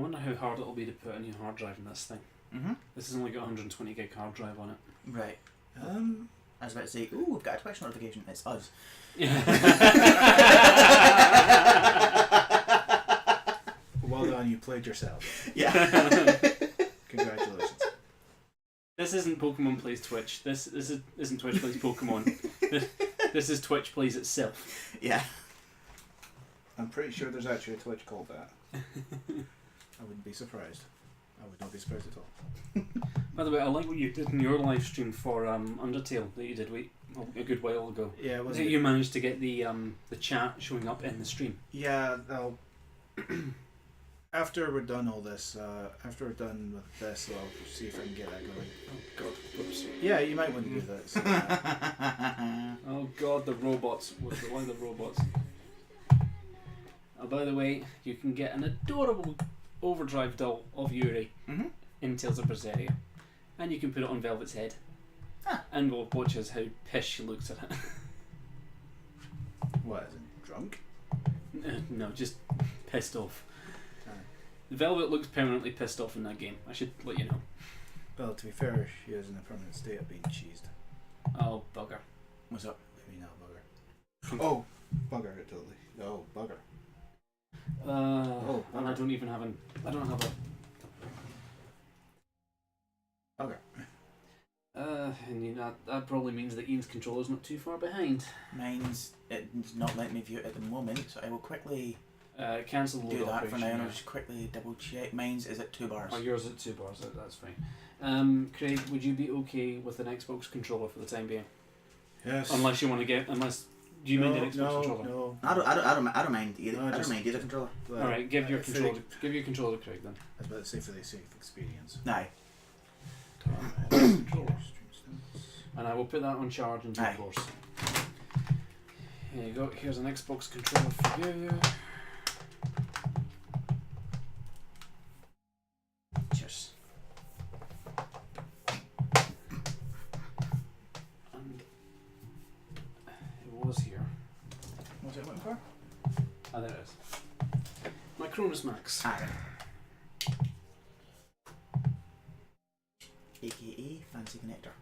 wonder how hard it'll be to put a new hard drive in this thing. This has only got 120 gig hard drive on it. Right. I was about to say, ooh, we've got a Twitch notification. It's us. Yeah. Well done, you played yourself. Yeah. Congratulations. This isn't Pokemon Plays Twitch. This isn't Twitch Plays Pokemon. This is Twitch Plays itself. Yeah. I'm pretty sure there's actually a Twitch called that. I wouldn't be surprised. I would not be surprised at all. By the way, I like what you did in your live stream for Undertale that you did a good while ago. Yeah, it was. You managed to get the chat showing up in the stream. Yeah, I'll after we're done all this, after we're done with this, I'll see if I can get that going. Oh God! Whoops. Yeah, you might want to do that. So, Oh God! The robots. Why the robots? Oh, by the way, you can get an adorable Overdrive doll of Yuri in Tales of Berseria, and you can put it on Velvet's head, and we'll watch us how pissed she looks at it. what, as in drunk? No, just pissed off. Velvet looks permanently pissed off in that game. I should let you know. Well, to be fair, she is in a permanent state of being cheesed. Oh, bugger. What's up? Maybe not bugger. Oh, bugger, totally. Oh, bugger. And I don't even have I don't have a... Okay. And you know, that probably means that Ian's controller's not too far behind. It's not letting me view it at the moment, so I will quickly cancel do that operation, for now, and yeah. I'll just quickly double check. Mine's is at 2 bars. Oh, yours is at 2 bars, that's fine. Craig, would you be okay with an Xbox controller for the time being? Yes. Unless you want to get... Do you mind an Xbox controller? No. I don't mind either. No, I don't mind either controller. Alright, give your controller to Craig then. I was about to say for the sake of experience. Aye. And I will put that on charge in due course. Here you go, here's an Xbox controller for you. Cheers. And it was here. What's it looking for? Ah, there it is. My Cronus Max. AKA fancy connector.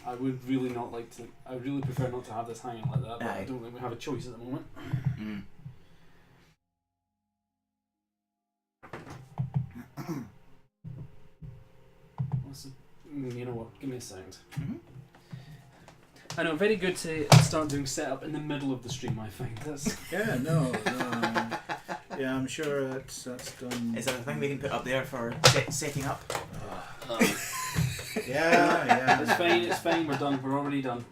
I would really not like to. I would really prefer not to have this hanging like that, but I Aye. don't think we have a choice at the moment. You know what? Give me a sound. I know, very good to start doing setup in the middle of the stream, I find. That's Yeah, no. Yeah, I'm sure that's done. Is there a thing we can put up there for setting up? Yeah. It's fine, we're done. We're already done.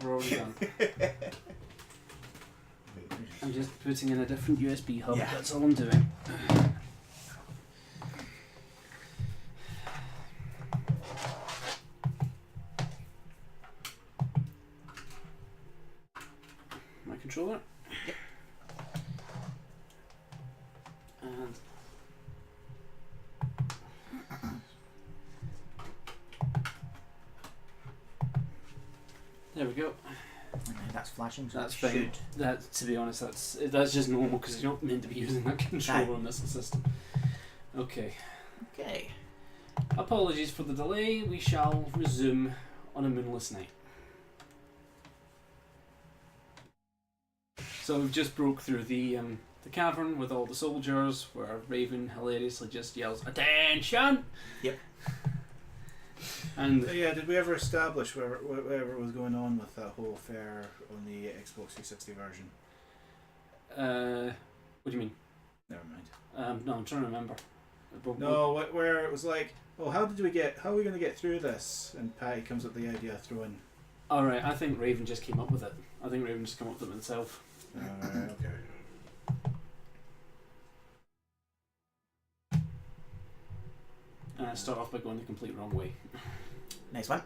I'm just putting in a different USB hub, that's all I'm doing. My controller. Yep. And there we go. That's flashing, so That's it fine. should. That, to be honest, that's just normal because you're not meant to be using that controller on this system. Okay. Okay. Apologies for the delay. We shall resume on a moonless night. So we've just broke through the cavern with all the soldiers, where Raven hilariously just yells "Attention!" Yep. And Yeah, did we ever establish whatever was going on with that whole affair on the Xbox 360 version? what do you mean? Never mind. No, I'm trying to remember. No, where it was like, oh, how are we going to get through this? And Patty comes up with the idea of throwing. Alright, I think Raven just came up with it. I think Raven just came up with it himself. Okay. And I start off by going the complete wrong way. Nice one.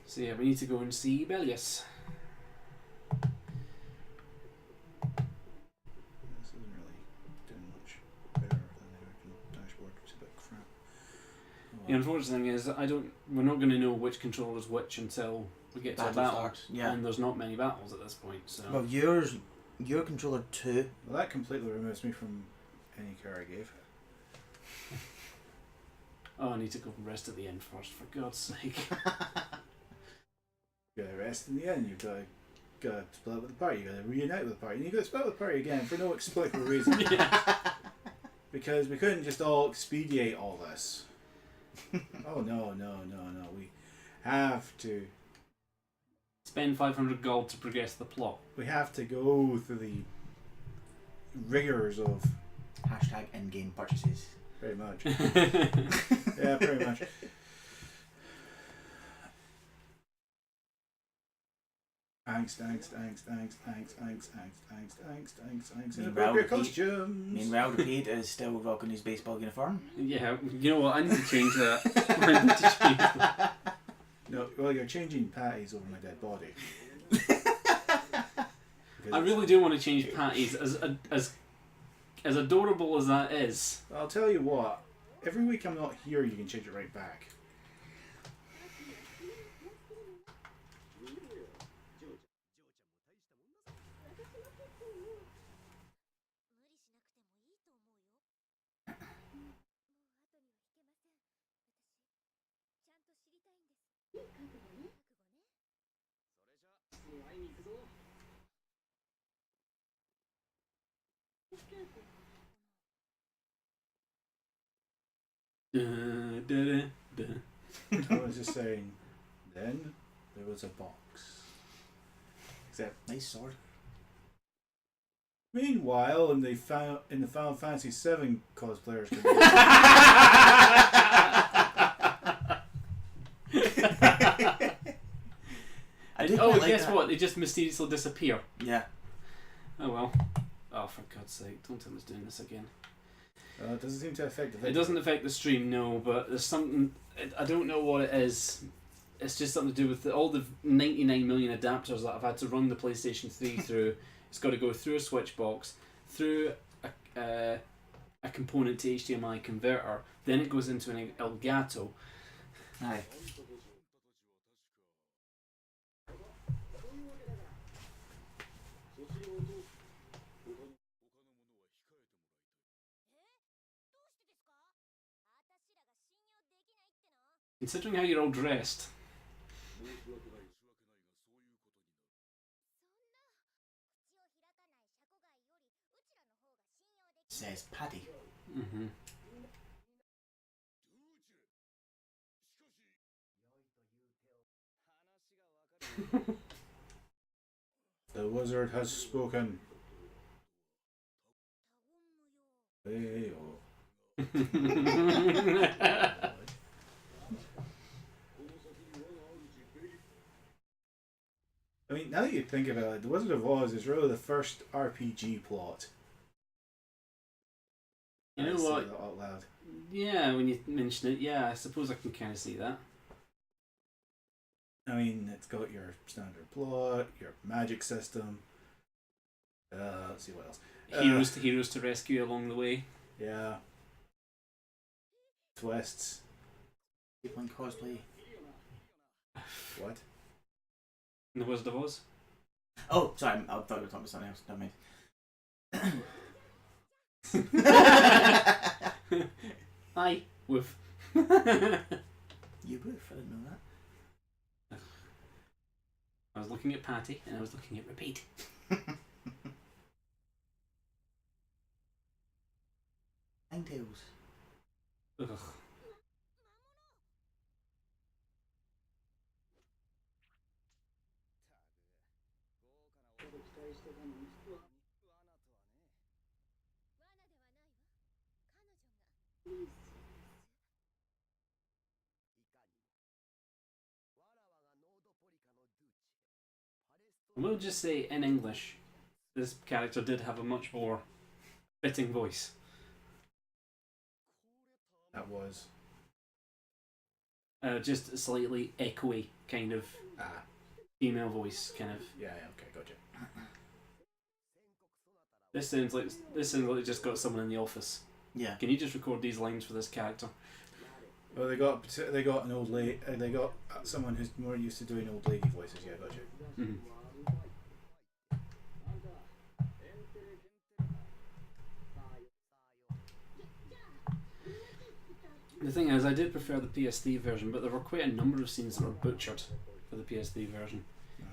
So yeah, we need to go and see Bellius. This isn't really doing much better than the original dashboard, which is a bit crap. Oh, The unfortunate thing is that we're not going to know which controller is which until we get to a Battle battle. starts, yeah. And there's not many battles at this point, so... Well, your controller 2. Well, that completely removes me from any care I gave. Oh, I need to go and rest at the end first, for God's sake. You gotta rest in the end. You've got to split up with the party. You gotta reunite with the party. And you gotta split up with the party again for no explicable reason. Because we couldn't just all expedite all this. Oh no. We have to spend 500 gold to progress the plot. We have to go through the rigors of hashtag in-game purchases. Pretty much. Yeah, pretty much. Thanks. Inappropriate costumes. Meanwhile, the Pete is still rocking his baseball uniform. Yeah, you know what? I need to change that. I need to change that. No, well, you're changing patties over my dead body. I really do want to change patties, as adorable as that is. I'll tell you what. Every week I'm not here, you can change it right back. I was just saying, then there was a box. Except, nice sword. Meanwhile, in the Final Fantasy VII cosplayers can guess what? They just mysteriously disappear. Yeah. Oh well. Oh, for God's sake! Don't tell me it's doing this again. It doesn't seem to affect the video. It doesn't affect the stream, no, but there's something... I don't know what it is. It's just something to do with all the 99 million adapters that I've had to run the PlayStation 3 through. It's got to go through a switch box, through a component to HDMI converter, then it goes into an Elgato. Aye. Considering how you're all dressed. Says Paddy. Mm-hmm. The wizard has spoken. Hey-oh. I mean, now that you think about it, The Wizard of Oz is really the first RPG plot. You know what? That out loud. Yeah, when you mention it, yeah, I suppose I can kind of see that. I mean, it's got your standard plot, your magic system. Let's see what else. Heroes to rescue along the way. Yeah. Twists. People in cosplay. What? The Wizard of Oz? Oh, sorry, I thought you were talking about something else. Never mind. Hi, woof. You woof, I didn't know that. I was looking at Patty and I was looking at Repeat. Ninetales. Ugh. We'll just say in English, this character did have a much more fitting voice. That was. Just a slightly echoey kind of female voice, kind of. Yeah, okay, gotcha. This sounds like it just got someone in the office. Yeah. Can you just record these lines for this character? Well, they got an old lady. They got someone who's more used to doing old lady voices. Yeah, gotcha. Mm-hmm. The thing is, I did prefer the PS3 version, but there were quite a number of scenes that were butchered for the PS3 version.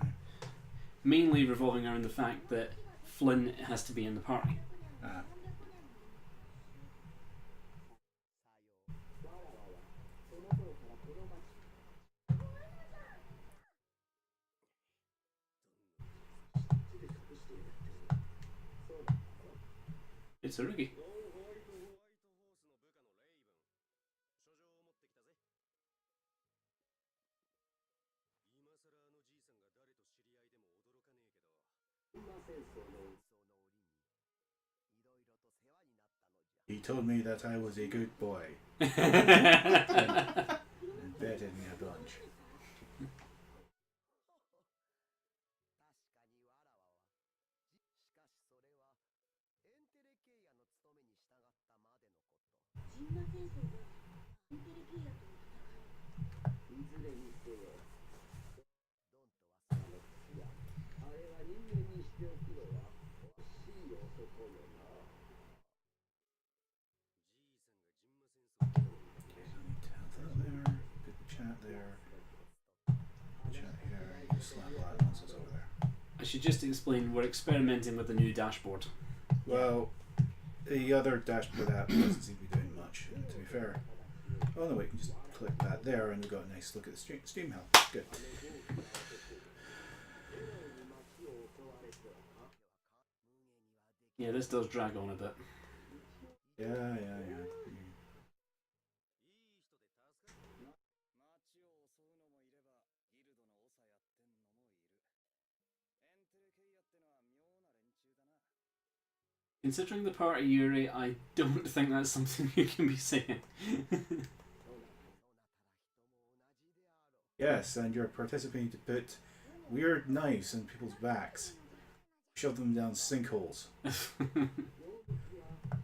Right. Mainly revolving around the fact that Flynn has to be in the party. Ah. It's a rookie. He told me that I was a good boy. And betted me a bunch. I should just explain, we're experimenting with the new dashboard. Well, the other dashboard app doesn't seem to be doing much, to be fair. Oh no, wait, you can just click that there and we've got a nice look at the stream health. Good. Yeah, this does drag on a bit. Yeah. Considering the party, Yuri, I don't think that's something you can be saying. Yes, and you're participating to put weird knives in people's backs. Shove them down sinkholes.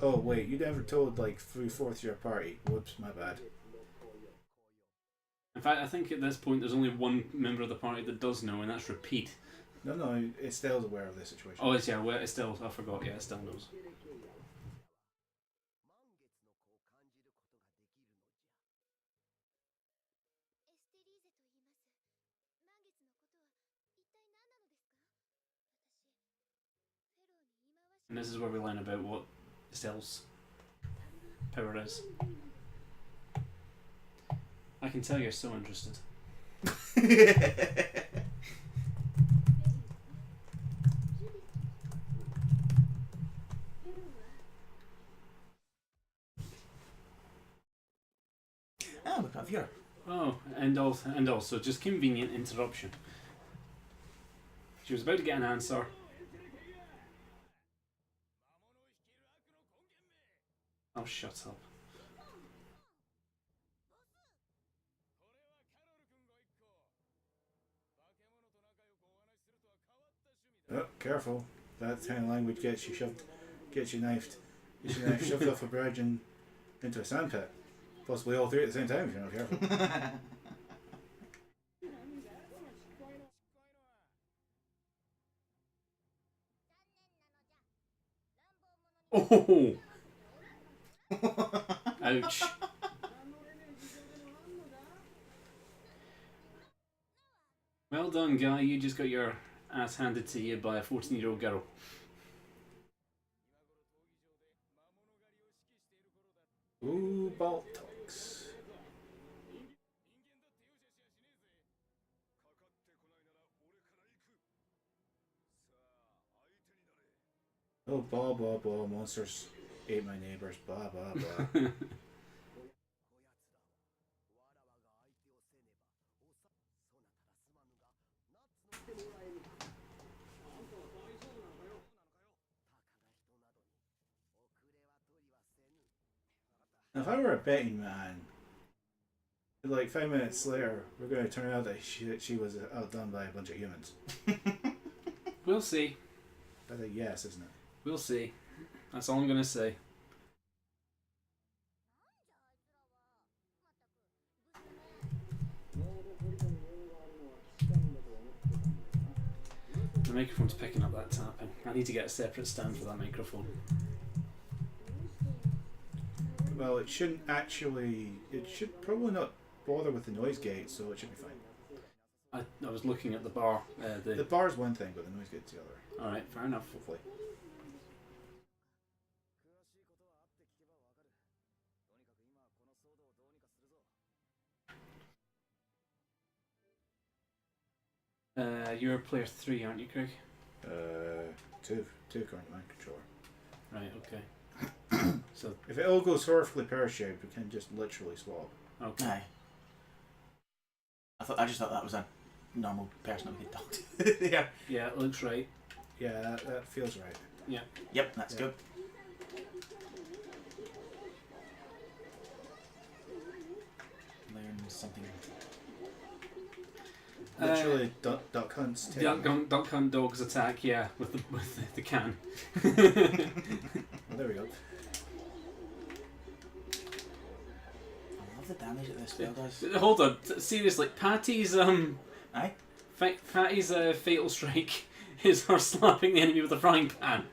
Oh wait, you never told like 3/4 of your party. Whoops, my bad. In fact, I think at this point there's only one member of the party that does know, and that's Repeat. No, Estelle's aware of this situation. Oh, it's, yeah, well, Estelle, I forgot, yeah, Estelle knows. And this is where we learn about what Estelle's power is. I can tell you're so interested. Oh, we've got a viewer. Oh, and also just convenient interruption. She was about to get an answer. Oh, shut up. Oh, careful. That kind of language gets you shoved, gets you knifed. Gets your knife shoved off a bridge and into a sandpit. Possibly all three at the same time if you're not careful. Oh! Ouch. Well done, guy. You just got your ass handed to you by a 14-year-old girl. Ooh, Baltox. Oh, blah, blah, blah. Monsters ate my neighbors. Blah, blah, blah. If I were a betting man, like 5 minutes later, we're going to turn out that she was outdone by a bunch of humans. We'll see. That's a yes, isn't it? We'll see. That's all I'm going to say. The microphone's picking up that tapping. I need to get a separate stand for that microphone. Well, it shouldn't actually. It should probably not bother with the noise gate, so it should be fine. I was looking at the bar. The bar's one thing, but the noise gate's the other. All right, fair enough. Hopefully. You're player 3, aren't you, Craig? Two current line controller. Right. Okay. So If it all goes horribly pear-shaped, we can just literally swap. okay. Aye. I just thought that was a normal person that we could talk to. Yeah. Yeah, it looks right. Yeah, that feels right. Yeah. Yep, that's Yeah. good. Learn something. Literally, duck hunts. Duck hunt dogs attack. Yeah, with the can. Oh, there we go. I love the damage that this spell does. Hold on. Seriously, Patty's Aye. Patty's fatal strike is her slapping the enemy with a frying pan.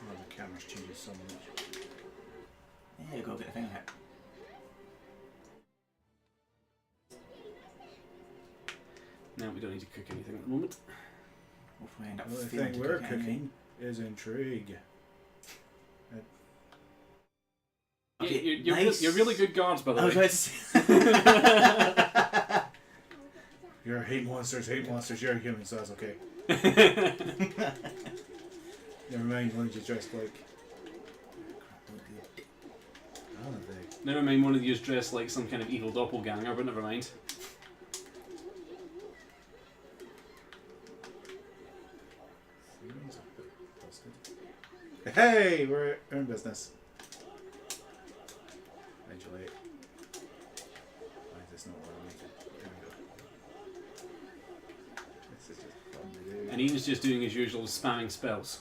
Oh, the camera's changing so much. There you go, get the thing hit. No, we don't need to cook anything at the moment. Hopefully I end up The only failing thing to we're cook anything. cooking is intrigue. Okay, You're really good guards, by the I was way. about to say. You're hate monsters. You're a human, so that's okay. Never mind, one of you dressed like. Oh, they. Never mind, one of you is dressed like some kind of evil doppelganger, but never mind. Hey, we're in business. Eventually. Why is this not what I wanted? There we go. This is just fun to do. And Ian's just doing his usual spamming spells.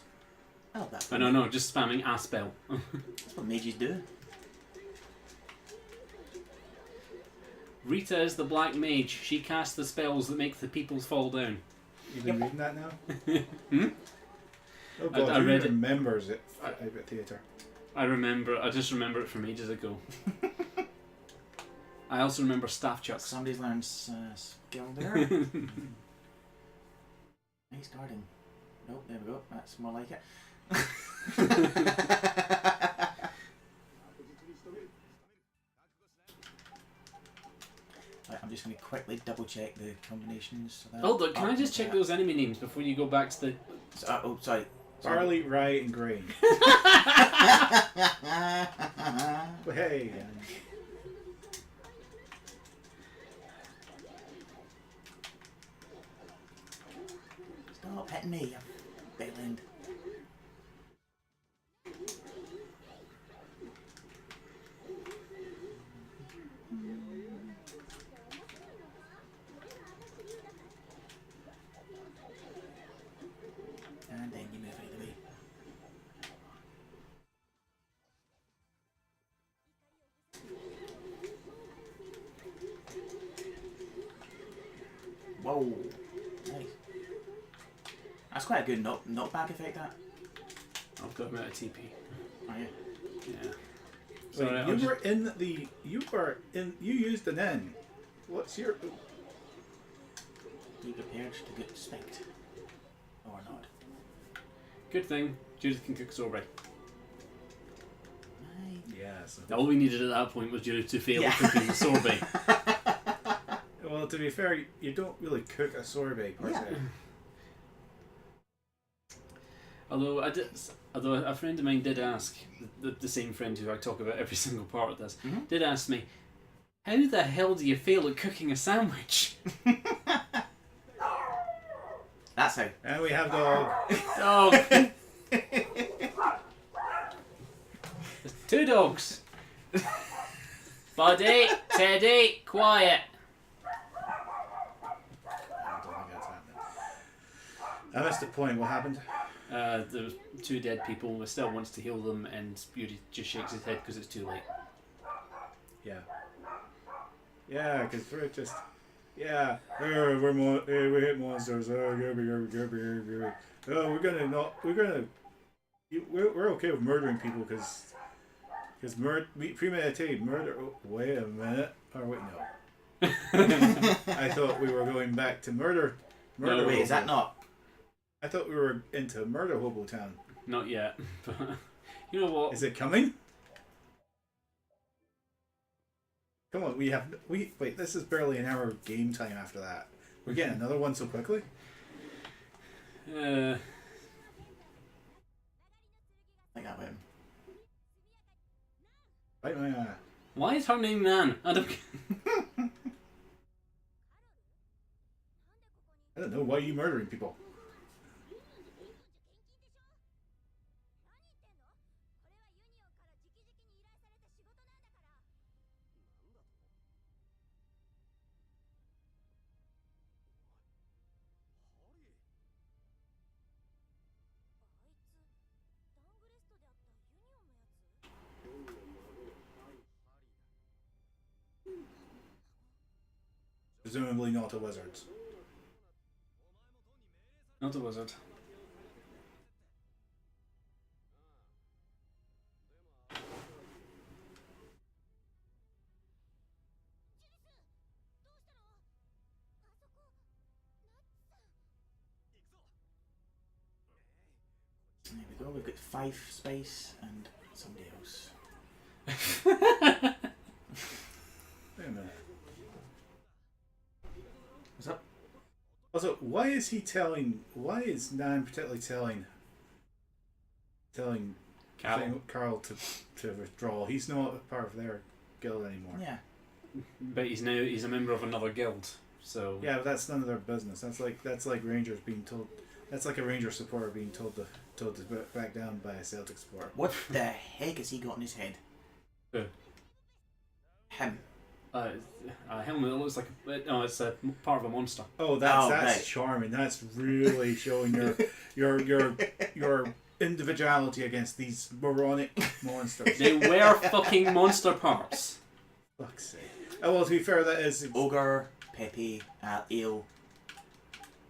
Oh, that's Oh, no, just spamming a spell. That's what mages do. Rita is the black mage. She casts the spells that make the peoples fall down. You've been reading that now? Hmm? Oh god, I who read it. remembers it out at theatre? I just remember it from ages ago. I also remember staff chucks. Somebody's learned skill there. Nice guarding. Nope, there we go. That's more like it. Right, I'm just going to quickly double check the combinations. Hold on, can I just check those enemy names before you go back to the... Oh, sorry. Barley, rye, and grain. Hey! Stop hitting me, you bellend. And then you move out of the way. Whoa. Nice. That's quite a good knockback effect, that. I've got him out of TP. Oh, yeah. Yeah. Wait, Sorry, you were in the... You used an N. What's your... Be prepared to get spanked. Or not. Good thing, Judith can cook sorbet. Yes. All we needed at that point was Judith to fail at Yeah. cooking the sorbet. Well, to be fair, you don't really cook a sorbet per se. Although a friend of mine did ask, the same friend who I talk about every single part of this, did ask me, how the hell do you fail at cooking a sandwich? That's how. And we have dog. Dog! There's two dogs. Buddy, Teddy, quiet. I don't think that's happening. I missed the point. What happened? There was two dead people. Estelle wants to heal them, and Yuri just shakes his head because it's too late. Yeah. Yeah, because we're just... Yeah, we hit monsters. Oh, we're okay with murdering people because premeditated murder. Oh, wait a minute. Or wait, no. I thought we were going back to murder. No, Wait, is that not? I thought we were into Murder Hobo Town. Not yet. But you know what? Is it coming? Come on, wait. This is barely an hour of game time after that. We're getting another one so quickly. I think that went. Right, my Why is her name Nan? I don't. I don't know. Why are you murdering people? Presumably not a wizard. Not a wizard. There we go. We've got 5 space and somebody else. Wait a minute. What's up? Also, why is Nan particularly telling Carl to withdraw? He's not a part of their guild anymore. Yeah. But he's a member of another guild. So Yeah, but that's none of their business. That's like Rangers being told. That's like a Ranger supporter being told to back down by a Celtic supporter. What the heck has he got in his head? Who? Him. Helmet looks like it's a part of a monster. Oh, that's right. charming. That's really showing your individuality against these moronic monsters. They were fucking monster parts. Fuck's sake. Oh well, to be fair, that is. Ogre, Pepe, Ale.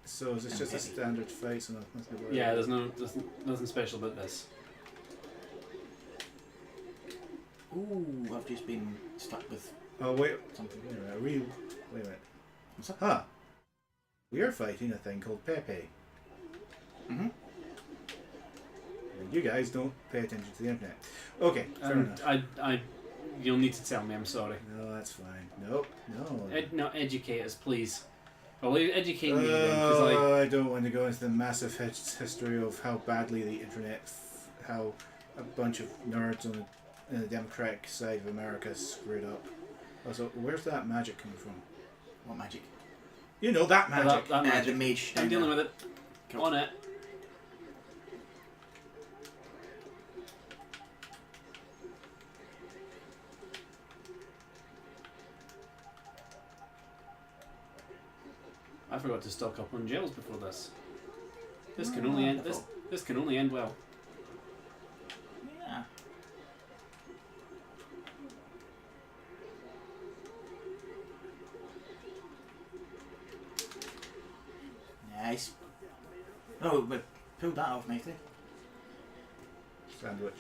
So is this just a standard fight? So nothing to worry Yeah, about. there's nothing special about this. Ooh, I've just been stuck with Oh wait, something. wait a minute. Wait a minute. What's up? Huh? We are fighting a thing called Pepe. Mm-hmm. You guys don't pay attention to the internet. Okay, fair enough. You'll need to tell me. I'm sorry. No, that's fine. Nope, no. No, educate us, please. Well, educate me then, because I don't want to go into the massive history of how badly the internet, how a bunch of nerds on the Democratic side of America screwed up. Also, where's that magic coming from? What magic? You know that magic. that The magic. mage. I'm dealing with it. Cool. On it. I forgot to stock up on gels before this. This can only end. This can only end well. Yeah. Nice. Oh, we pulled that off nicely. Sandwich.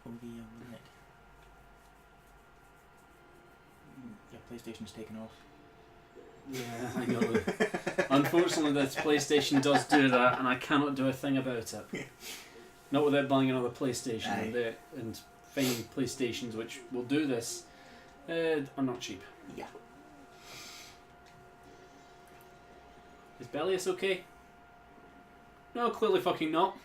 Oh, the minute. Yeah, PlayStation's taken off. Yeah, I know. Unfortunately, this PlayStation does do that, and I cannot do a thing about it. Not without buying another PlayStation, and finding PlayStations which will do this are not cheap. Yeah. Is Bellius okay? No, clearly fucking not.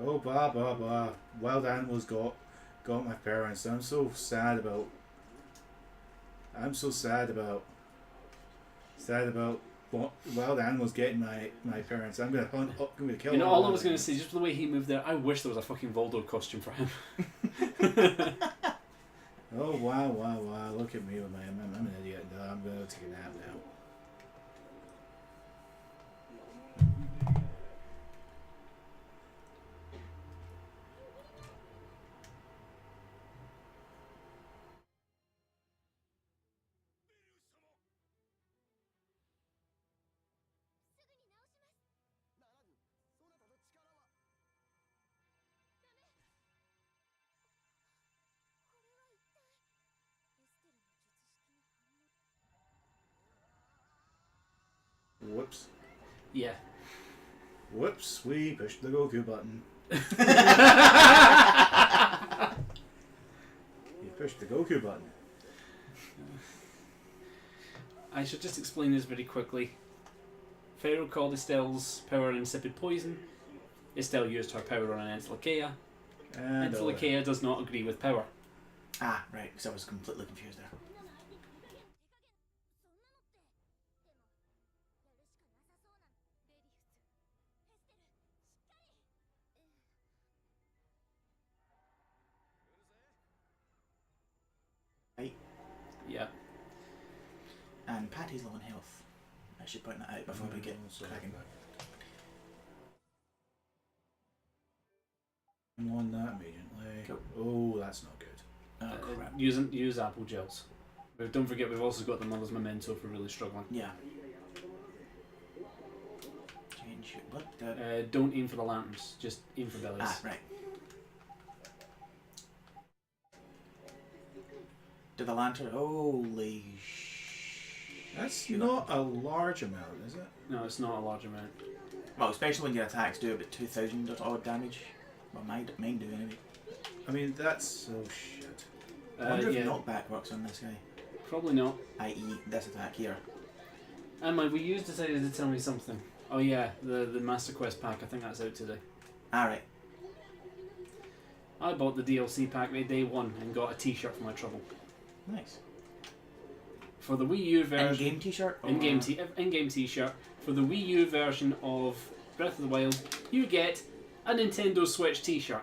Oh, blah blah blah. Wild animals got my parents. I'm so sad about wild animals getting my parents. I'm gonna hunt. I'm gonna kill. You know, all all I of was them. going to say, just the way he moved there, I wish there was a fucking Voldo costume for him. Oh wow, wow, wow! Look at me with my. I'm an idiot. No, I'm gonna take a nap now. Whoops. Yeah. Whoops, we pushed the Goku button. You pushed the Goku button. I should just explain this very quickly. Pharaoh called Estelle's power an insipid poison. Estelle used her power on an Entelekea. And Entelekea does not agree with power. Ah, right, because I was completely confused there. Right, Yeah. and Patty's low on health. I should point that out before we get cracking. I'm on that immediately. Cool. Oh, that's not good. Oh, crap. Use apple gels. But don't forget, we've also got the Mother's Memento for really struggling. Yeah. Change what? Don't aim for the lanterns, just aim for bellies. Ah, right. To the lantern. Holy That's not a large amount, is it? No, it's not a large amount. Well, especially when your attacks do about 2,000 or odd damage. Well, mine do anyway. I mean, that's so shit. I wonder if Yeah, knockback works on this guy. probably not. I.e. this attack here. And my Wii U's decided to tell me something. Oh yeah, the Master Quest pack, I think that's out today. Alright. I bought the DLC pack day one and got a t-shirt for my trouble. Nice. For the Wii U version... In-game t-shirt? In-game t-shirt. For the Wii U version of Breath of the Wild, you get a Nintendo Switch t-shirt.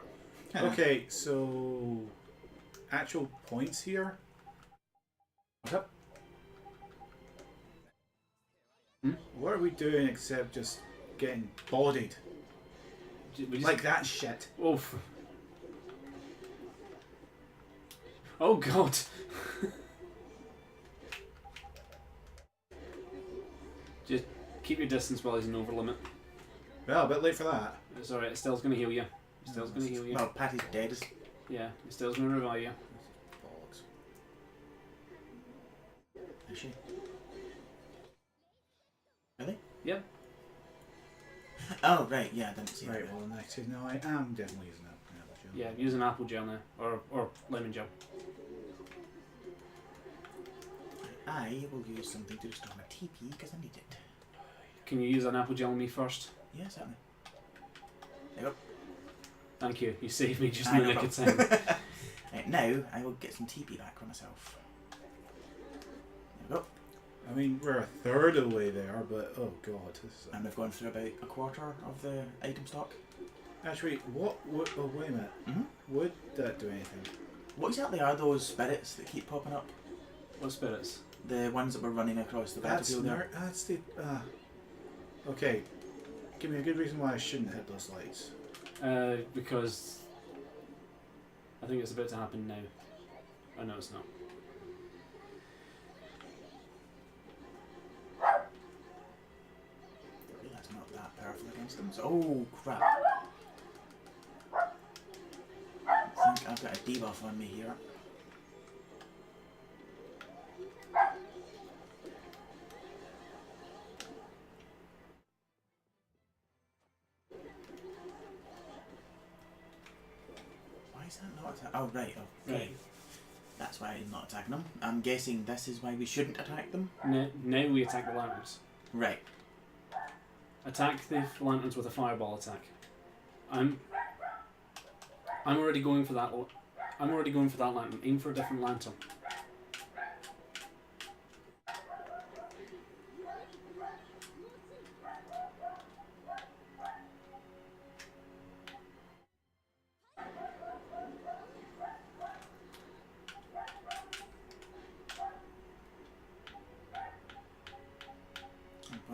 Okay, so actual points here. What's up? What are we doing except just getting bodied? Like that shit. Oof. Oh god. Just keep your distance while he's in over limit. Well, a bit late for that. It's alright, Estelle's gonna heal you. Estelle's gonna heal you. Well, Patty's dead. Yeah, Estelle's gonna revive you. Bollocks. Is she? Really? Yep. Oh, right, yeah, I didn't see Right, that. well, in that case, no, I am definitely using that. Yeah, use an apple gel now. Or lemon gel. I will use something to restore my TP because I need it. Can you use an apple gel on me first? Yeah, certainly. There you go. Thank you. You saved me just Ah, in the no nick of time. Right, now I will get some TP back for myself. There we go. I mean, we're a third of the way there, but oh god, this is. And we've gone through about a quarter of the item stock. Actually, what? Oh, wait a minute. Mm-hmm. Would that do anything? What exactly are those spirits that keep popping up? What spirits? The ones that were running across the That's battlefield there. that's the. Okay, give me a good reason why I shouldn't hit those lights. Because I think it's about to happen now. Oh no, it's not. That's not that powerful against them. So, oh crap! I think I've got a debuff on me here. Why is that not attack? Oh right, okay. Right. That's why I'm not attacking them. I'm guessing this is why we shouldn't attack them. Now we attack the lanterns. Right. Attack the lanterns with a fireball attack. I'm already going for that. I'm already going for that lantern. Aim for a different lantern.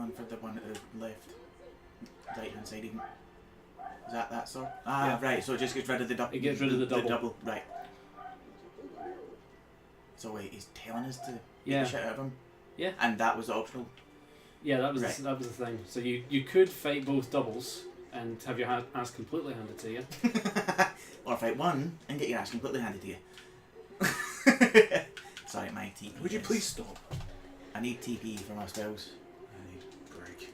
one for the one at the left. Right hand side even. Is that sword? Ah, Yeah. right, so it just gets rid of the double. It gets rid of the double. Right. So wait, he's telling us to beat Yeah. the shit out of him? Yeah. And that was optional? Yeah, that was Right. that was the thing. So you could fight both doubles and have your ass completely handed to you. Or fight one and get your ass completely handed to you. Sorry, my TP. Would you please stop? I need TP for my spells. I need a break.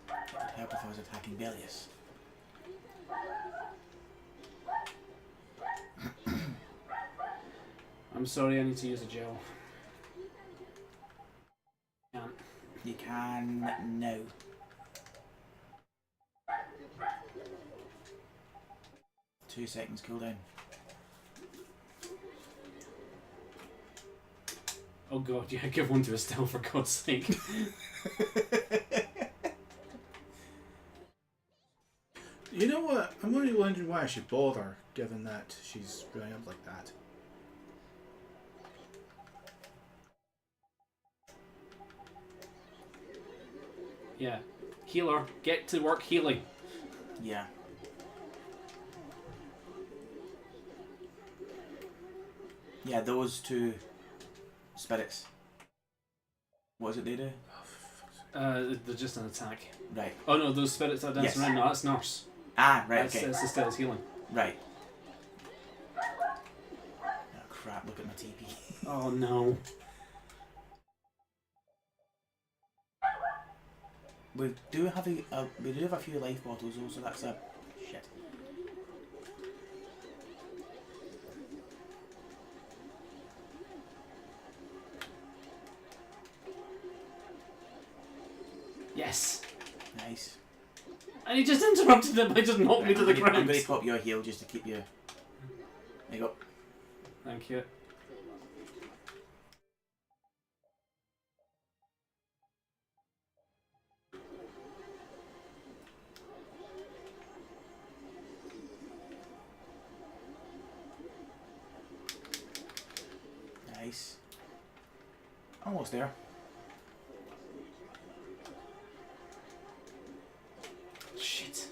It would help if I was attacking Belius. I'm sorry, I need to use a gel. Can't. You can now. Two seconds cooldown. Oh god, yeah, give one to Estelle for God's sake. You know what? I'm only wondering why I should bother, given that she's running up like that. Yeah. Healer, get to work healing. Yeah. Yeah, those two spirits. What is it they do? They're just an attack. Right. Oh no, those spirits are dancing Yes. around. No, that's Nurse. Ah, right, That's, okay. that's Estelle's healing. Right. Oh crap, look at my TP. Oh no. We do have a few life bottles though, so that's a shit. Yes. Nice. And he just interrupted it by just knocking me to the I'm ground. going to pop your heal just to keep you. There you go. Thank you. Nice. Almost there. Shit.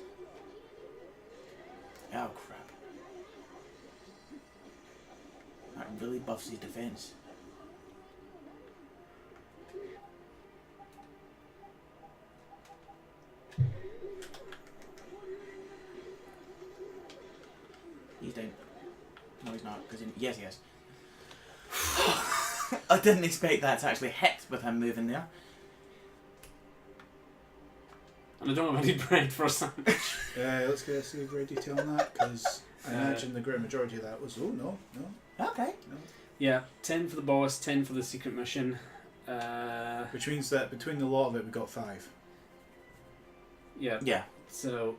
Oh crap. That really buffs his defense. He's down. No, he's not. Because yes, he is. I didn't expect that to actually hit with him moving there. And I don't have any bread for a sandwich. Let's get a save very detail on that, because I imagine the great majority of that was, oh no, no, Okay. no. Yeah, 10 for the boss, 10 for the secret mission. Which means that between the lot of it, we got 5. Yeah. Yeah. So,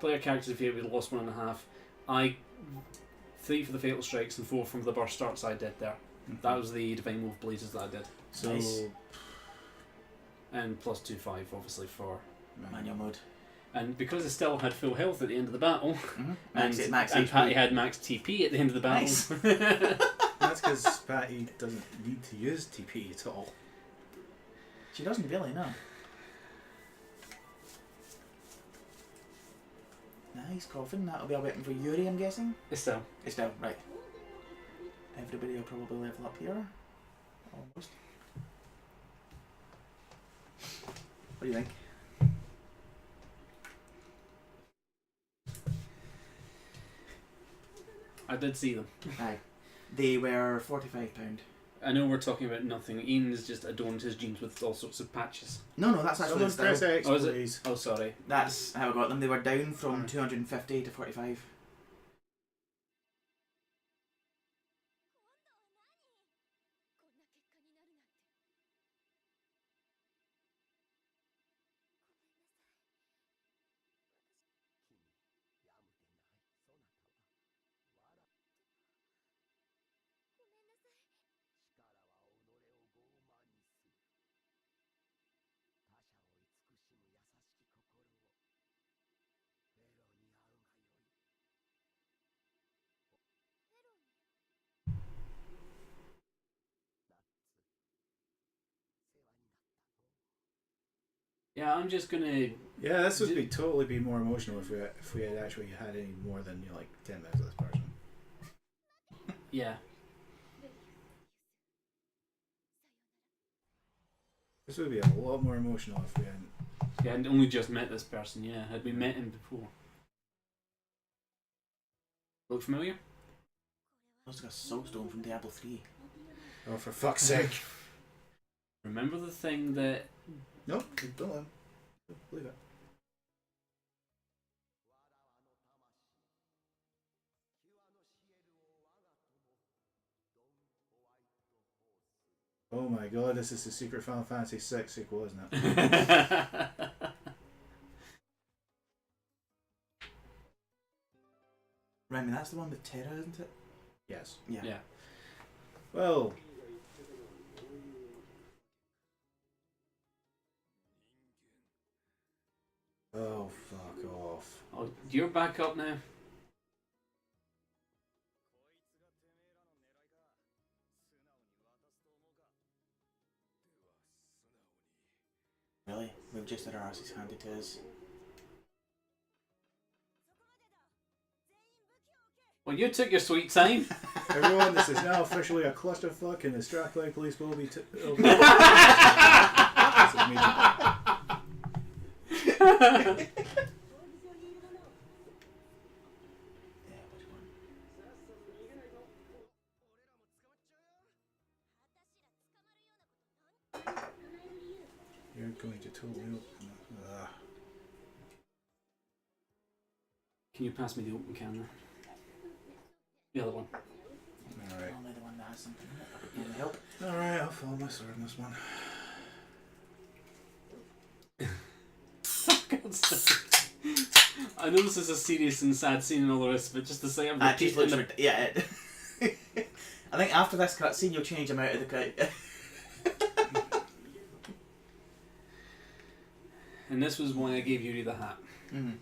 player characters defeated, we lost 1.5. 3 for the fatal strikes and 4 from the burst starts I did there. That was the divine move blazes that I did. So, Nice. And plus 2/5 obviously for. Manual mode. And because Estelle had full health at the end of the battle, Mm-hmm. Max and HP. Patty had max TP at the end of the battle. Nice. that's because Patty doesn't need to use TP at all. She doesn't really, no. Nice coffin. That'll be a weapon for Yuri, I'm guessing. Estelle. Estelle, right. Everybody will probably level up here. Almost. What do you think? I did see them. Aye. They were £45. I know we're talking about nothing. Ian has just adorned his jeans with all sorts of patches. No, that's actually Someone press X, Oh, is it? please. Oh, sorry. That's how I got them. They were down from Alright. 250 to 45. Yeah, I'm just gonna. Yeah, this would totally be more emotional if we had actually had any more than like 10 minutes of this person. Yeah. This would be a lot more emotional if we hadn't. Yeah, I'd only just met this person. Yeah, had we met him before? Look familiar? Looks like a soulstone from Diablo 3. Oh, for fuck's sake! Remember the thing that? Nope, don't let him. Don't believe it. Oh my god, this is the secret Final Fantasy VI sequel, isn't it? Right, I mean, that's the one with Terra, isn't it? Yes. Yeah. Yeah. Well. Oh, fuck off. Oh, you're back up now. Really? We've just had our asses handed to us. Well, you took your sweet time. Everyone, this is now officially a clusterfuck, and the Strathclyde police will be. You're going to totally open. Can you pass me the open camera? The other one. Alright. Only the one that has something in it. Need help? Alright, I'll follow my sword in this one. I know this is a serious and sad scene and all the rest, but just to say I'm repeating the... Yeah. I think after this cutscene you'll change him out of the crowd. And this was why I gave Yuri the hat. Mm.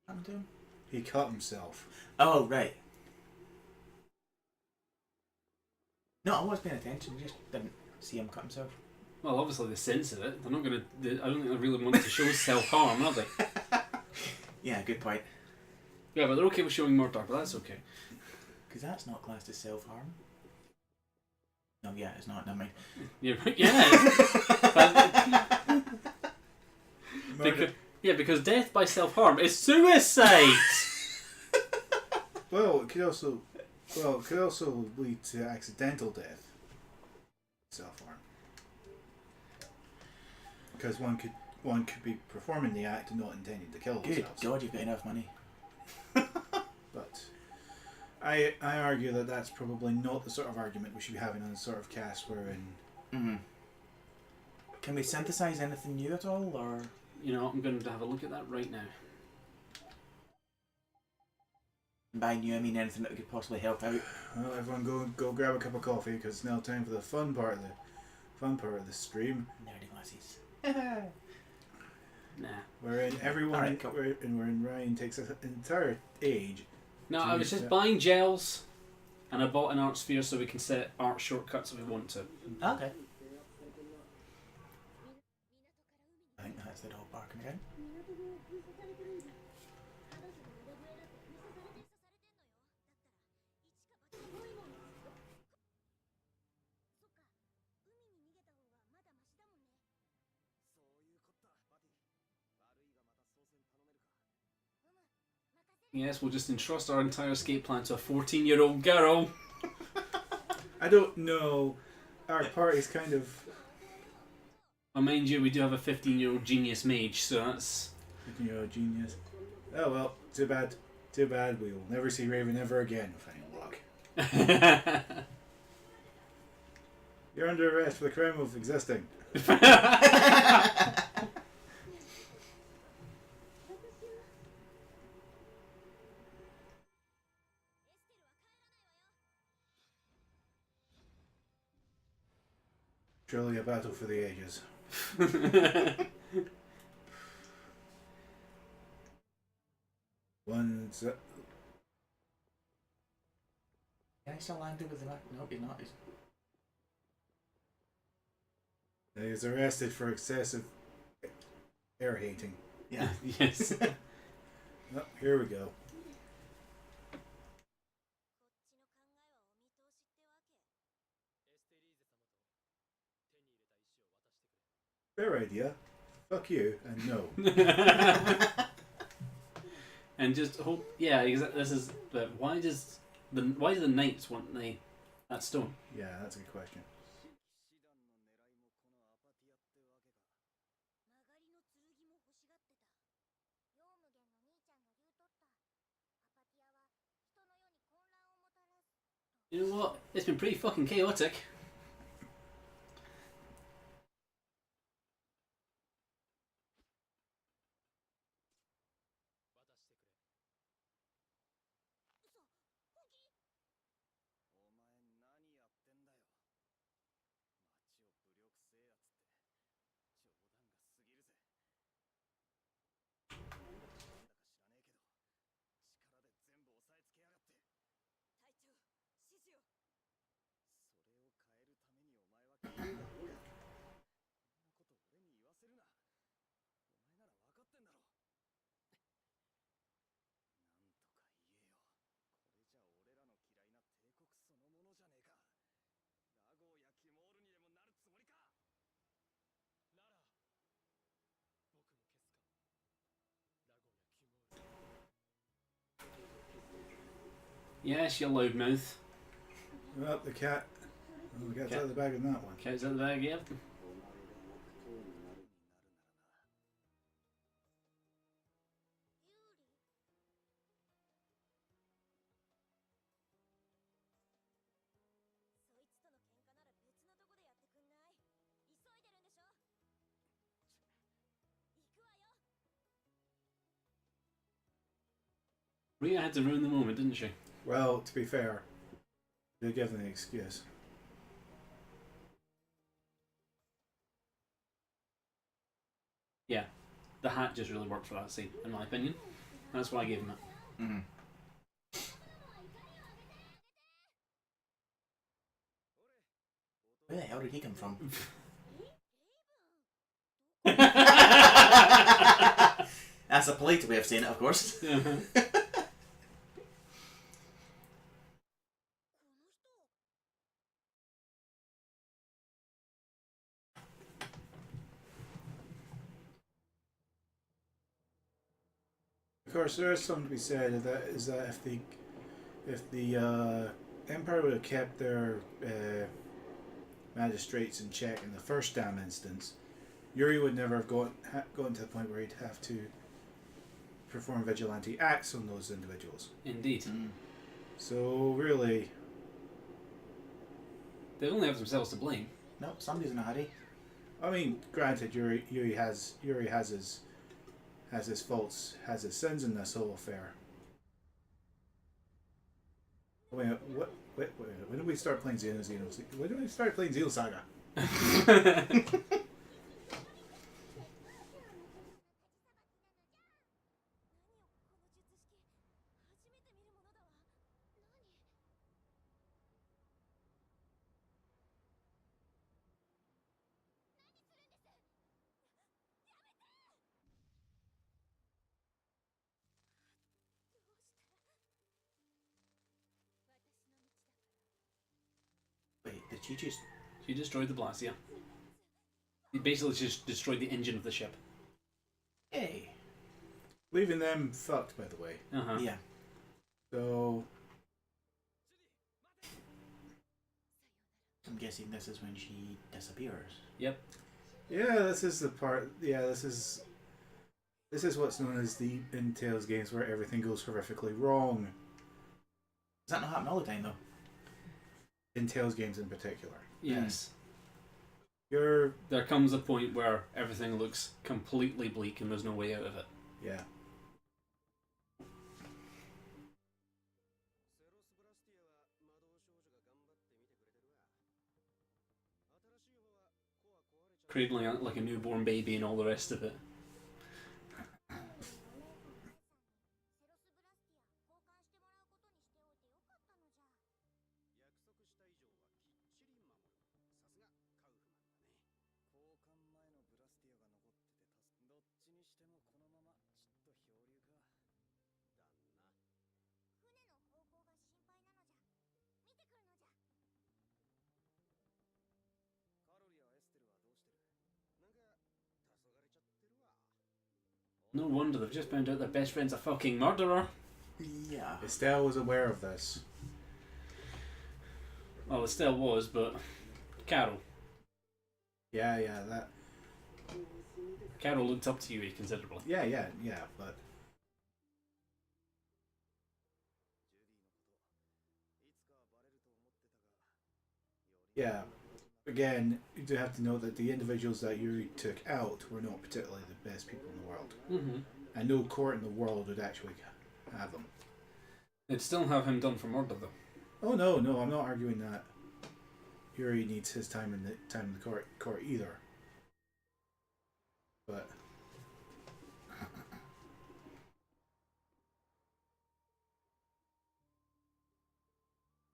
I'm doing. He cut himself. Oh, right. No, I was paying attention, just didn't see him cut himself. Well, obviously they censored it. They're not gonna. I don't think they really want to show self-harm, are they? Yeah, good point. Yeah, but they're okay with showing murder, but that's okay. Because that's not classed as self-harm. No, yeah, it's not. Never mind. Yeah, yeah. Because death by self-harm is suicide. Well, it could also lead to accidental death. Self-harm. Because one could be performing the act and not intending to kill Good themselves. God, you've got enough money. But I argue that that's probably not the sort of argument we should be having on the sort of cast we're in. Mm-hmm. Can we synthesize anything new at all, or? You know, I'm going to have a look at that right now. And by new, I mean anything that could possibly help out. Well, everyone go grab a cup of coffee because it's now time for the fun part of the stream. Nerdy glasses. Nah. Wherein everyone, Alright, cool. wherein Ryan takes an entire age. No, I was just buying gels, and I bought an art sphere so we can set art shortcuts if we want to. Okay. I think that's the dog barking again. Yes, we'll just entrust our entire escape plan to a 14-year-old girl. I don't know. Our party's kind of. Well, mind you, we do have a 15-year-old genius mage, so that's... 15-year-old genius. Oh well, too bad. Too bad. We will never see Raven ever again with any luck. You're under arrest for the crime of existing. Truly a battle for the ages. One's. Can I still landed with the back? No, you're not. He's arrested for excessive air hating. Yeah. Yes. Oh, here we go. Fair idea. Fuck you and no. And just hope. Yeah, this is. But why do the knights want that stone? Yeah, that's a good question. You know what? It's been pretty fucking chaotic. Yes, you loudmouth. Well, the cat. Oh, the cat's out of the bag in that one. Cat's out of the bag, yep. Rhea had to ruin the moment, didn't she? Well, to be fair, they're given an excuse. Yeah. The hat just really worked for that scene, in my opinion. That's why I gave him it. Mm-hmm. Where the hell did he come from? That's a polite way of saying it, of course. Of course, there is something to be said of that. Is that if the Empire would have kept their magistrates in check in the first damn instance, Yuri would never have gotten to the point where he'd have to perform vigilante acts on those individuals. Indeed. So really, They only have themselves to blame. No, somebody's in a hurry. I mean, granted, Yuri has his faults, has his sins in this whole affair. Wait, when did we start playing Xenosaga? When did we start playing Xenosaga? Wait, did she just... She destroyed the blast, yeah. He basically just destroyed the engine of the ship. Hey. Leaving them fucked, by the way. Uh-huh. Yeah. So, I'm guessing this is when she disappears. Yep. yeah, this is the part. Yeah, this is what's known as the in Tales games where everything goes horrifically wrong. Does that not happen all the time, though? In Tales games in particular. Yes. You're There comes a point where everything looks completely bleak and there's no way out of it. yeah. cradling it like a newborn baby and all the rest of it. No wonder they've just found out their best friend's a fucking murderer. Yeah. Estelle was aware of this. Well, Estelle was, but Carol. Yeah, that. Carol looked up to Yuri considerably. Yeah, but. Yeah. Again, you do have to note that the individuals that Yuri took out were not particularly the best people in the world. Mm-hmm. And no court in the world would actually have them. They'd still have him done for murder, though. Oh no, I'm not arguing that Yuri needs his time in the court either. But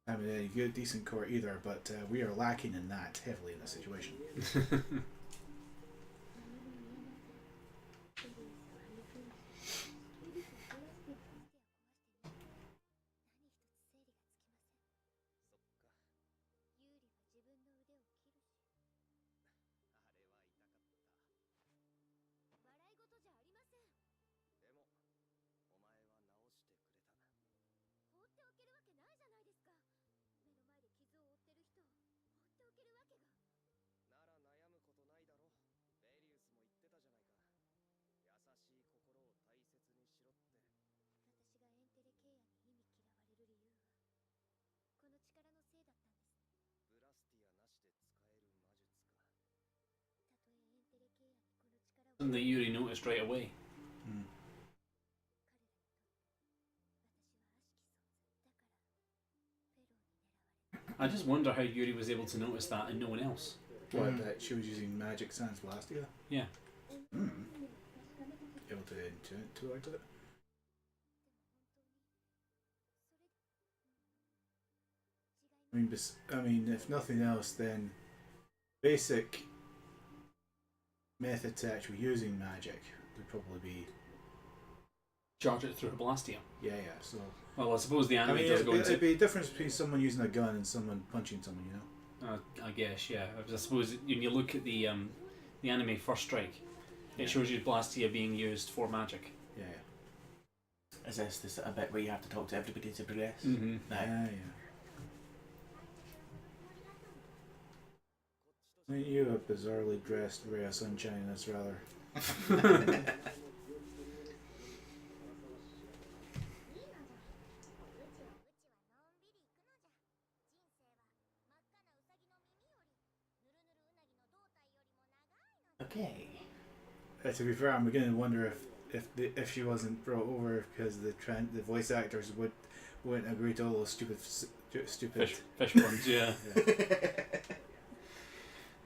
I mean, a good, decent court either. But we are lacking in that heavily in this situation. Something that Yuri noticed right away. I just wonder how Yuri was able to notice that and no one else. What, that she was using magic sans Blastia? Yeah. Able to intuit it? I mean, if nothing else, then basic method to actually using magic would probably be Charge it through a Blastia. yeah. So Well, I suppose the anime I mean, does go into... it'd be a difference between someone using a gun and someone punching someone, you know. I guess, yeah. I suppose when you look at the anime First Strike, it shows you Blastia being used for magic. Yeah. Is this a bit where you have to talk to everybody to progress? Mm-hmm. No. Yeah. Ain't you a bizarrely dressed ray of sunshine in this rather? Okay. To be fair, I'm beginning to wonder if she wasn't brought over because the voice actors wouldn't agree to all those stupid Fish puns, yeah.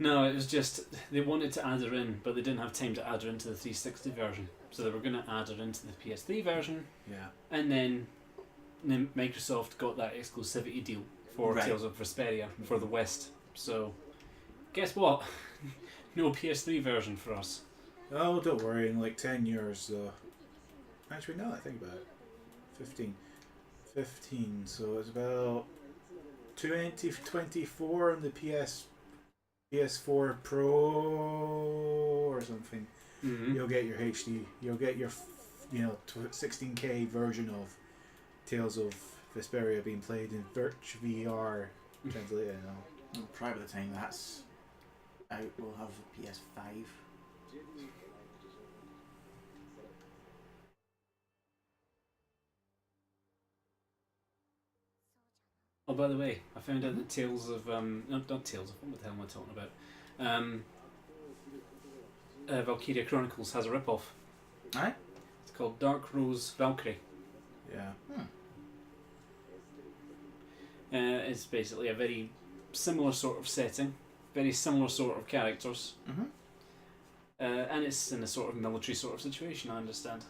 No, it was just they wanted to add her in, but they didn't have time to add her into the 360 version, so they were going to add her into the PS3 version. Yeah. And then Microsoft got that exclusivity deal for Tales of Vesperia for the West. So, guess what? No PS3 version for us. Oh, don't worry. In like 10 years, actually, now that I think about it, 15. So it's about 2024 on the PS4 Pro or something. Mm-hmm. You'll get your HD. You'll get your 16K version of Tales of Vesperia being played in Virch VR translated and all. Well, probably by the time that's out, we'll have a PS5. Oh, by the way, I found out that Tales of not Tales of, what the hell am I talking about? Valkyria Chronicles has a rip-off. Aye? It's called Dark Rose Valkyrie. Yeah. It's basically a very similar sort of setting, very similar sort of characters. Mm-hmm. And it's in a sort of military sort of situation, I understand.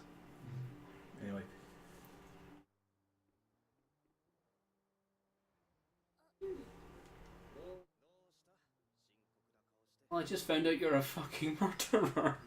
Anyway. Well, I just found out you're a fucking murderer.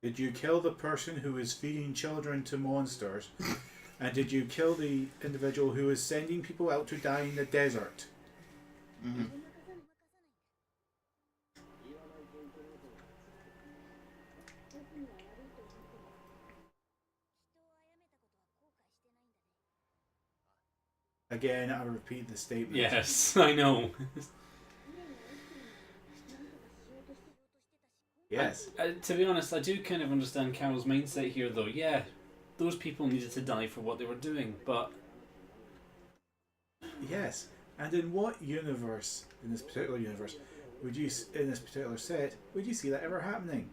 Did you kill the person who is feeding children to monsters? And did you kill the individual who is sending people out to die in the desert? Mm-hmm. Again, I repeat the statement. Yes, I know. Yes. To be honest, I do kind of understand Carol's mindset here, though. Yeah, those people needed to die for what they were doing, but... Yes. And in what universe, in this particular universe, would you, in this particular set, would you see that ever happening?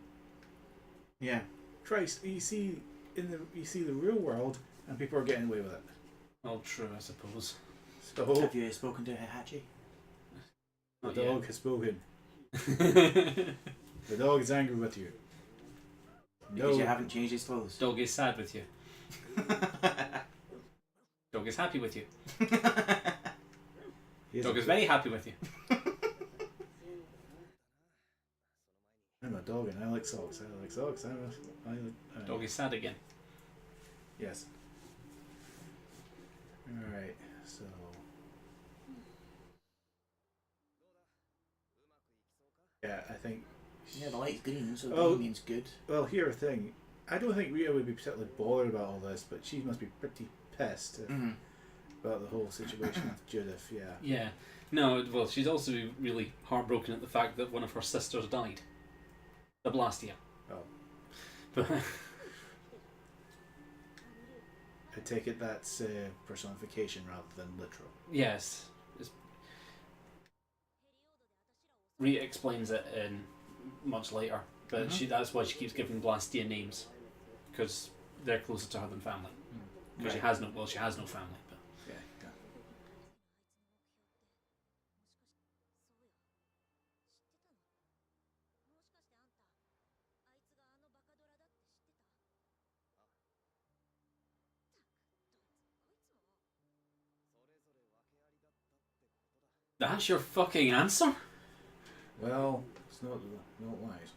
Yeah. Christ, you see the real world, and people are getting away with it. Well, true, I suppose. So Have you spoken to Hachi? the Not dog has spoken. yet. The dog is angry with you. Because you haven't changed his clothes. Dog is sad with you. Dog is happy with you. Dog is very happy with you. I'm a dog and I like socks. I like socks. I like... Dog is sad again. Yes. Alright, so... Yeah, I think... Yeah, the light's green, so Oh. green means good. Well, here's the thing. I don't think Rita would be particularly bothered about all this, but she must be pretty pissed about the whole situation with Judith, yeah. Yeah. No, well, she's also really heartbroken at the fact that one of her sisters died. The Blastia. Oh. But I take it that's personification rather than literal. yes. Rita explains it in much later, but that's why she keeps giving Blastia names, because they're closer to her than family. Because she has no family. But Yeah, yeah. that's your fucking answer? Well, it's not lies.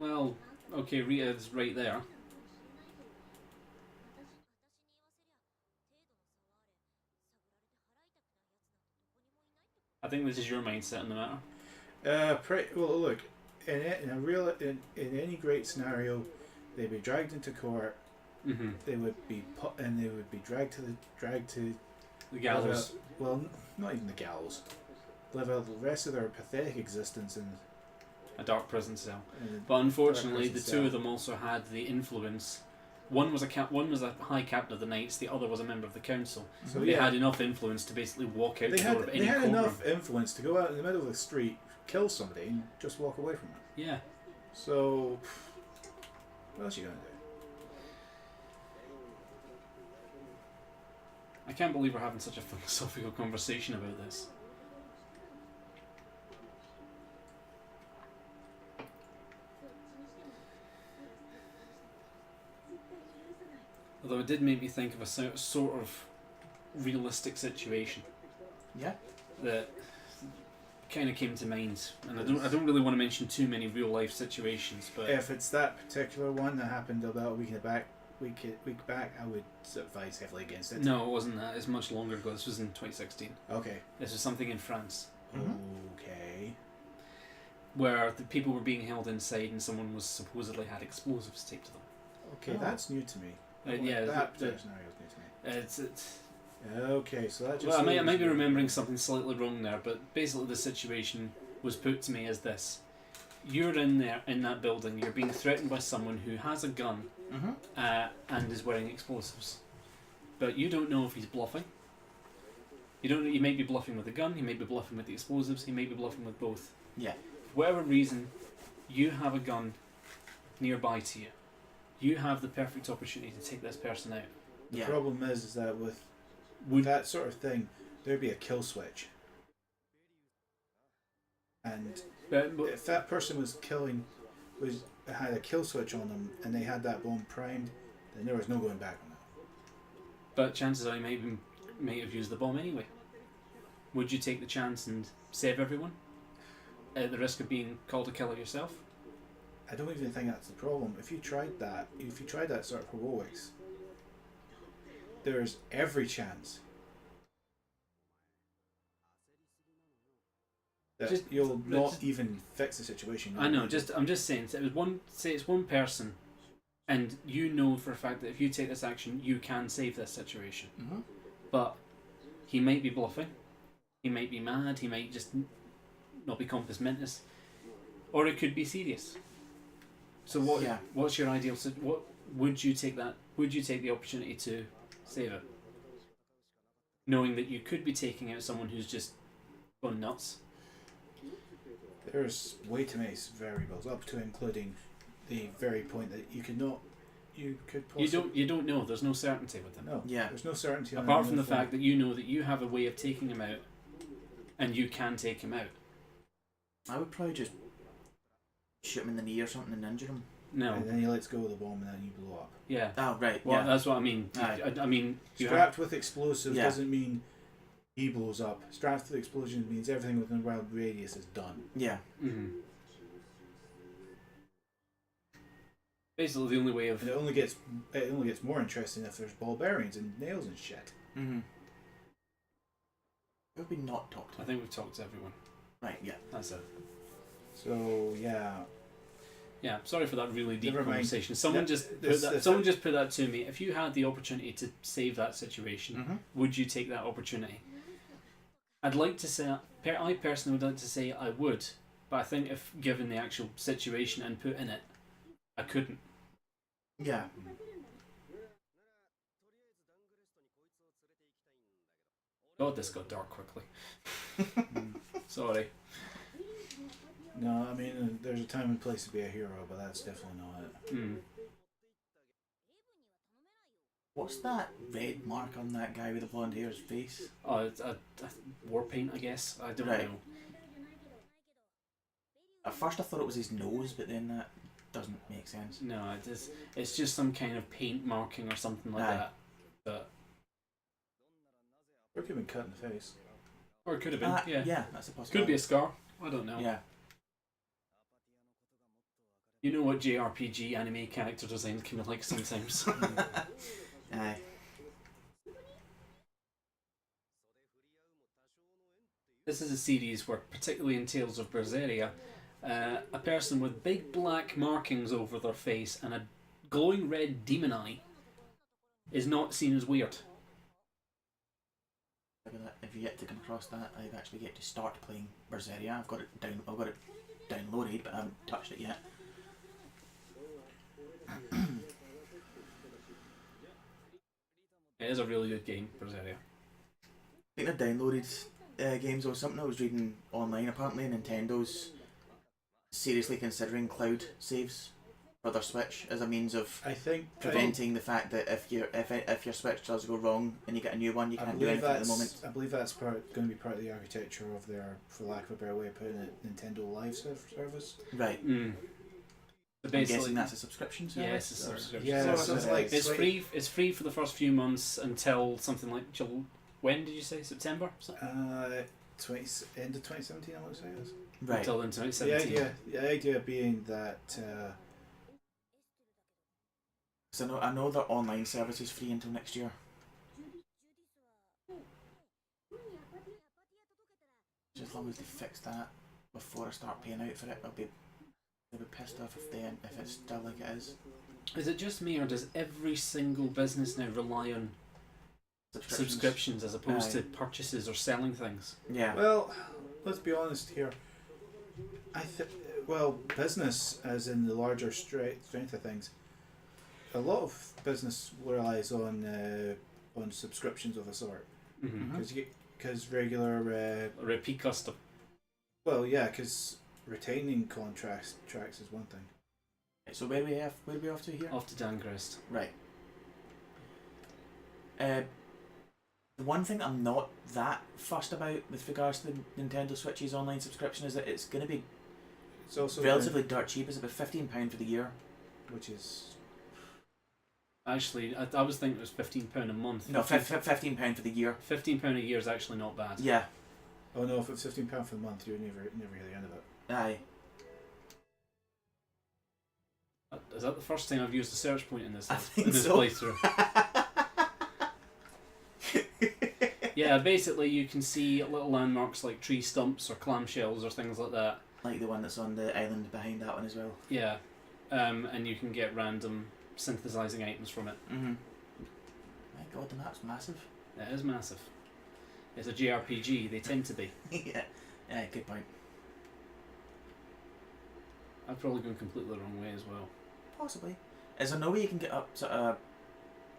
Well, okay, Rita's right there. I think this is your mindset in the matter. Well, look, in any great scenario, they'd be dragged into court. Mm-hmm. They would be dragged to The gallows. live out, well, not even the gallows. Live out the rest of their pathetic existence in A dark prison cell. in But unfortunately, dark the prison two cell. of them also had the influence. One was a high captain of the Knights. The other was a member of the council. So They yeah, had enough influence to basically walk out they the had door of any they had courtroom. enough influence to go out in the middle of the street, kill somebody, and just walk away from it. Yeah. So, what else are you gonna do? I can't believe we're having such a philosophical conversation about this. Although it did make me think of a sort of realistic situation Yeah. that kind of came to mind, and I don't really want to mention too many real life situations, but If it's that particular one that happened about a week back, I would advise heavily against it. no, it wasn't that. It's much longer ago. This was in 2016. Okay. This was something in France Okay. where the people were being held inside and someone was supposedly had explosives taped to them. Okay, Oh. that's new to me. Yeah, that the- particular scenario is new to me. It's Okay, so that just. Well, I might be remembering something slightly wrong there, but basically the situation was put to me as this: you're in there in that building. You're being threatened by someone who has a gun and is wearing explosives, but you don't know if he's bluffing. You don't. He may be bluffing with the gun. He may be bluffing with the explosives. He may be bluffing with both. Yeah. For whatever reason, you have a gun nearby to you. You have the perfect opportunity to take this person out. The problem is that with that sort of thing, there'd be a kill switch. And But if that person had a kill switch on them and they had that bomb primed, then there was no going back on that. But chances are you might have used the bomb anyway. Would you take the chance and save everyone at the risk of being called a killer yourself? I don't even think that's the problem. If you tried that sort of heroics, there's every chance that you'll not even fix the situation. I know. I'm just saying. Say it's one person, and you know for a fact that if you take this action, you can save this situation. Mm-hmm. But he might be bluffing. He might be mad. He might just not be compos mentis, or it could be serious. So what? Yeah. What's your ideal? What would you take that? Would you take the opportunity to save it, knowing that you could be taking out someone who's just gone nuts? There's way too many variables, up to including the very point that you could possibly... You don't know. There's no certainty with them. No. Yeah. There's no certainty on Apart from the fact that you know that you have a way of taking him out, and you can take him out. I would probably just shoot him in the knee or something and injure him. No. And then he lets go of the bomb and then you blow up. Yeah. Oh, right. Well, yeah. that's what I mean. Aye. I mean, Strapped with explosives doesn't mean he blows up. Strapped with explosions means everything within a wild radius is done. Yeah. Mm-hmm. Basically, the only way of... And it only gets more interesting if there's ball bearings and nails and shit. Mm-hmm. Who have we not talked to? I think we've talked to everyone. Right, yeah. That's it. So, yeah. Yeah, sorry for that really deep Never mind. conversation. Someone just put that to me. If you had the opportunity to save that situation, would you take that opportunity? I'd like to say, I personally would like to say I would, but I think if given the actual situation and put in it, I couldn't. Yeah. God, this got dark quickly. Sorry. No, I mean, there's a time and place to be a hero, but that's definitely not it. Mm. What's that red mark on that guy with the blonde hair's face? Oh, it's a war paint, I guess. I don't Right. know. At first I thought it was his nose, but then that doesn't make sense. No, it's just some kind of paint marking or something like that. But Or could have been cut in the face. or it could have been, yeah. Yeah, that's a possibility. Could be a scar. I don't know. Yeah. You know what JRPG anime character design can be like sometimes. Aye. This is a series where, particularly in Tales of Berseria, a person with big black markings over their face and a glowing red demon eye is not seen as weird. If you yet to come across that, I've actually yet to start playing Berseria. I've got it downloaded, but I haven't touched it yet. It is a really good game, Berseria. I think the downloaded games or something I was reading online. Apparently, Nintendo's seriously considering cloud saves for their Switch as a means of preventing the fact that if your Switch does go wrong and you get a new one, you can't do anything at the moment. I believe that's going to be part of the architecture of their, for lack of a better way of putting it, Nintendo Live service. Right. Mm. So I'm guessing that's a subscription service. Yeah, it's a subscription. Yeah, so it's like it's free. It's free for the first few months until something like when did you say September? End of 2017, I want to say it is. Right. Until then, 2017. The idea being that. So I know their online service is free until next year. As long as they fix that before I start paying out for it, I'll be pissed off if it's still like it is. Is it just me, or does every single business now rely on subscriptions as opposed to purchases or selling things. Yeah. Well, let's be honest here. Business, as in the larger strength of things, a lot of business relies on subscriptions of a sort. Because regular repeat custom. Well, yeah, because retaining contracts is one thing. So where are we off to here? Off to Dancrest. Right. The one thing I'm not that fussed about with regards to the Nintendo Switch's online subscription is that it's going to be also relatively dirt cheap. It's about £15 for the year. Which is... Actually, I was thinking it was £15 a month. No, £15 for the year. £15 a year is actually not bad. Yeah. Oh no, if it's £15 for the month, you're never hear the end of it. Aye. Is that the first time I've used a search point in this, I think in this so. playthrough? Yeah, basically you can see little landmarks like tree stumps or clamshells or things like that. Like the one that's on the island behind that one as well. Yeah, and you can get random synthesizing items from it. My god, the map's massive. It is massive. It's a JRPG, they tend to be. Yeah, good point. I've probably gone completely the wrong way as well. Possibly. Is there no way you can get up sort of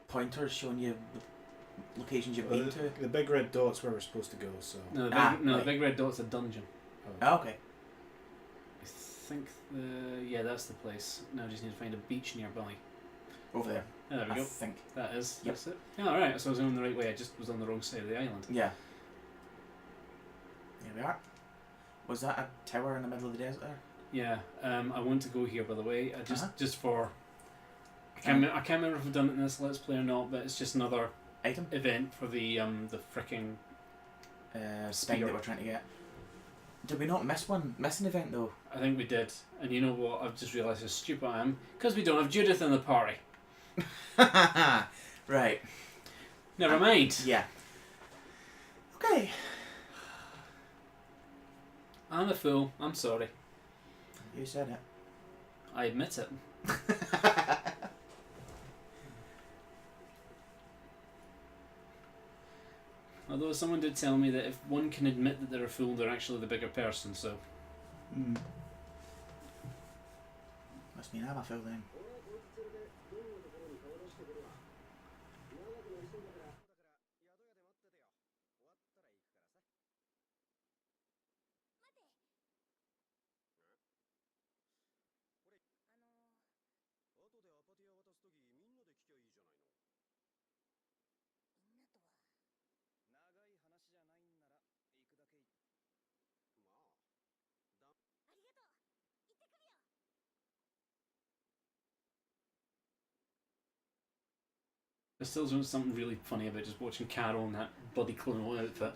pointers showing you the locations you've been to? The big red dot's where we're supposed to go, so... No, the big red dot's a dungeon. Oh, okay. I think that's the place. Now I just need to find a beach nearby. Over there. Yeah, there we go. I think. That is. Yep. That's it. Yeah, alright, so I was going the right way, I just was on the wrong side of the island. Yeah. There we are. Was that a tower in the middle of the desert there? Yeah, I want to go here by the way. Just for I can't remember if we've done it in this Let's Play or not, but it's just another item event for the fricking thing that we're trying to get. Did we not miss an event though? I think we did. And you know what? I've just realised how stupid I am because we don't have Judith in the party. Right. Never mind. Yeah. Okay. I'm a fool. I'm sorry. You said it. I admit it. Although someone did tell me that if one can admit that they're a fool, they're actually the bigger person, so... Must mean I'm a fool then. There's still something really funny about just watching Carol in that bloody clone outfit.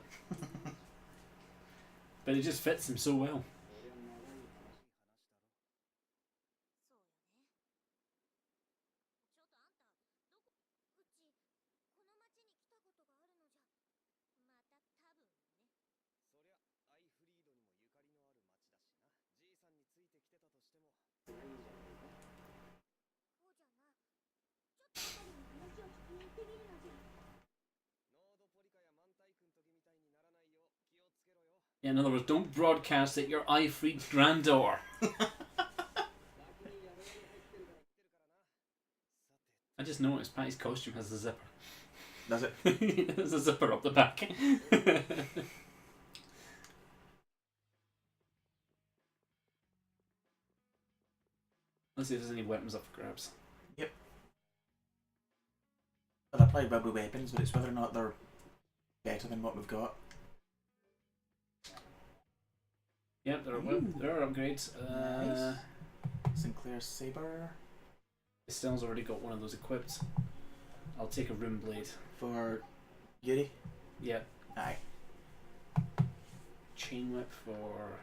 But it just fits him so well. Yeah, in other words, don't broadcast at your eye-freed granddaughter. I just noticed Patty's costume has a zipper. Does it? There's a zipper up the back. Let's see if there's any weapons up for grabs. Yep. Well, they're probably rubber weapons, but it's whether or not they're better than what we've got. Yep, there are upgrades. Nice. Sinclair Saber. Estelle's already got one of those equipped. I'll take a rune blade. For Yuri? Yep. Aye. Chain whip for...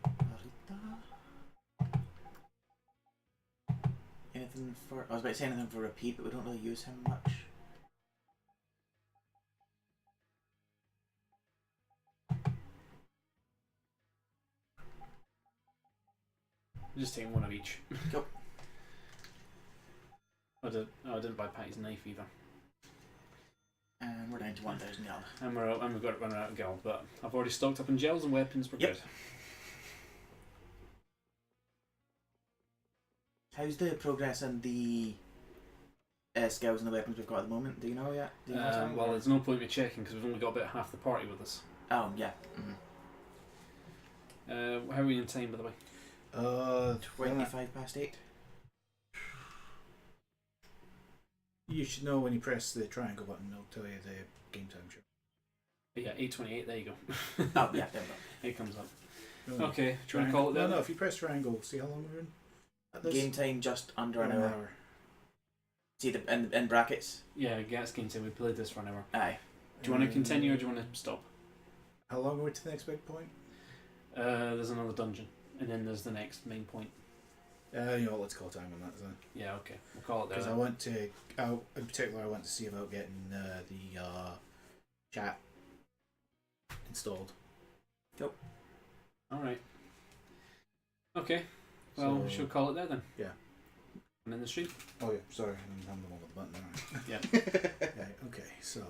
Marita. Anything for... I was about to say anything for Repeat, but we don't really use him much. Just taking one of each. Cool. I didn't buy Patty's knife either. And we're down to 1,000 gallon. And we've got to run out of gold, but I've already stocked up on gels and weapons. We're good. How's the progress in the skills and the weapons we've got at the moment? Do you know yet? Do you know something? Well, there's no point in me checking because we've only got about half the party with us. Oh, yeah. How are we in time, by the way? 25 past 8. You should know when you press the triangle button, it'll tell you the game time. Sure. Yeah, 8:28. There you go. Oh, yeah, there we go. It comes up. No, Okay, do you want to call it there? No, if you press triangle, see how long we're in? At this? Game time just under an hour. See the in brackets? Yeah, Gas game time. We played this for an hour. Aye. Do you want to continue or do you want to stop? How long are we to the next big point? There's another dungeon, and then there's the next main point. You know, let's call time on that then. Yeah, okay. We'll call it there. Because I want to, in particular, I want to see about getting the chat installed. Yep. Alright. Okay. Well, we should call it there then. Yeah. And in the stream. Oh yeah, sorry, I'm the one with the button. Right. Yeah. Yeah. Okay, so